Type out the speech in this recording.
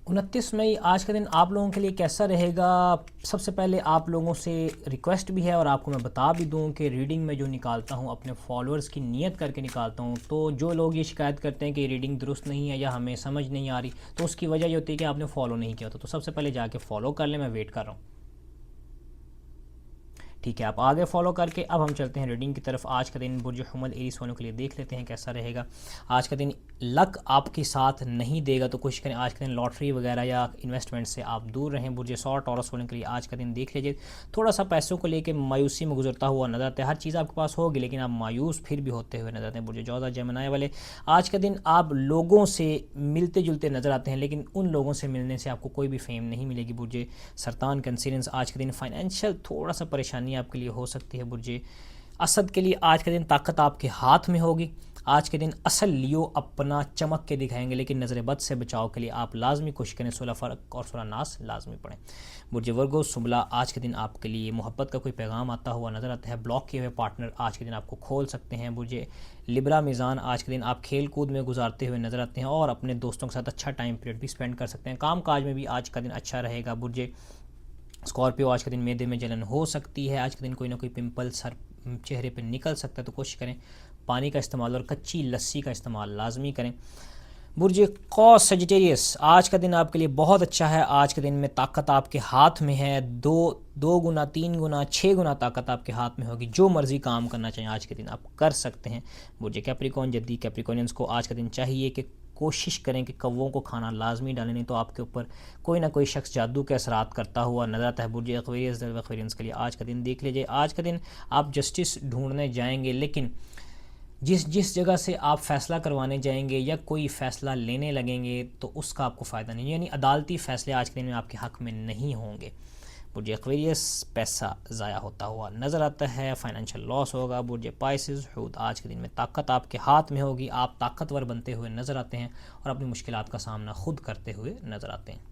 29 मई आज का दिन आप लोगों के लिए कैसा रहेगा? सबसे पहले आप लोगों से रिक्वेस्ट भी है और आपको मैं बता भी दूं कि रीडिंग में जो निकालता हूं अपने फॉलोअर्स की नियत करके निकालता हूं। तो जो लोग ये शिकायत करते हैं कि रीडिंग दुरुस्त नहीं है या हमें समझ नहीं आ रही, तो उसकी वजह ये होती है कि आपने फॉलो नहीं किया होता। तो सबसे पहले जाके फॉलो कर लें, मैं वेट कर रहा हूँ। ठीक है, आप आगे फॉलो करके अब हम चलते हैं रीडिंग की तरफ। आज का दिन बुर्ज हुमल एरीज वालों के लिए देख लेते हैं कैसा रहेगा। आज का दिन लक आपके साथ नहीं देगा, तो कोशिश करें आज का दिन लॉटरी वगैरह या इन्वेस्टमेंट से आप दूर रहें। बुर्ज सौर टॉरस वालों के लिए आज का दिन देख लीजिए, थोड़ा सा पैसों को लेकर मायूसी में गुजरता हुआ नजर आता है। हर चीज़ आपके पास होगी लेकिन आप मायूस फिर भी होते हुए नजर आते हैं। बुर्ज जौज़ा जेमिनी वाले, आज का दिन आप लोगों से मिलते जुलते नजर आते हैं लेकिन उन लोगों से मिलने से आपको कोई भी फेम नहीं मिलेगी। बुर्ज सरतान कंसीडेंस, आज के दिन फाइनेंशियल थोड़ा सा परेशानी आपके लिए हो सकती है। बुर्ज असद के लिए आज के दिन ताकत आपके हाथ में होगी। आज के दिन असल लियो अपना चमक के दिखाएंगे लेकिन नज़र बद से बचाव के लिए आप लाजमी कोशिश करें 16 फ़र्क और 16 नास लाजमी पढ़ें। बुर्ज वर्गो सुबला, आज के दिन आपके लिए मोहब्बत का कोई पैगाम आता हुआ नज़र आता है। ब्लॉक किए हुए पार्टनर आज के दिन आपको खोल सकते हैं। बुर्ज लिब्रा मीज़ान, आज के दिन आप खेल कूद में गुजारते हुए नज़र आते हैं और अपने दोस्तों के साथ अच्छा टाइम पीरियड भी स्पेंड कर सकते हैं। काम काज में भी आज का दिन अच्छा रहेगा। बुर्ज स्कॉर्पियो, आज के दिन मैदे में जलन हो सकती है। आज के दिन कोई ना कोई पिंपल सर चेहरे पर निकल सकता है, तो कोशिश करें पानी का इस्तेमाल और कच्ची लस्सी का इस्तेमाल लाजमी करें। बुर्ज कॉस सजिटेरियस, आज का दिन आपके लिए बहुत अच्छा है। आज के दिन में ताकत आपके हाथ में है। दो गुना, 3 गुना, 6 गुना ताकत आपके हाथ में होगी। जो मर्जी काम करना चाहिए आज के दिन आप कर सकते हैं। बुर्ज कैप्रिकॉर्न, जद्दी कैप्रिकॉर्नियंस को आज का दिन चाहिए कि कोशिश करें कि कौवों को खाना लाजमी डालें, नहीं तो आपके ऊपर कोई ना कोई शख्स जादू के असरात करता हुआ नजर आता है। बुर्ज एक्वेरियंस के लिए आज का दिन देख लीजिए। आज का दिन आप जस्टिस ढूंढने जाएंगे लेकिन जिस जगह से आप फ़ैसला करवाने जाएंगे या कोई फ़ैसला लेने लगेंगे तो उसका आपको फ़ायदा नहीं, यानी अदालती फ़ैसले आज के दिन में आपके हक़ में नहीं होंगे। बुर्ज एक्वेरियस, पैसा ज़ाया होता हुआ नज़र आता है, फाइनेंशियल लॉस होगा। बुर्ज पाइसेस, हूद, आज के दिन में ताकत आपके हाथ में होगी। आप ताकतवर बनते हुए नज़र आते हैं और अपनी मुश्किलात का सामना खुद करते हुए नज़र आते हैं।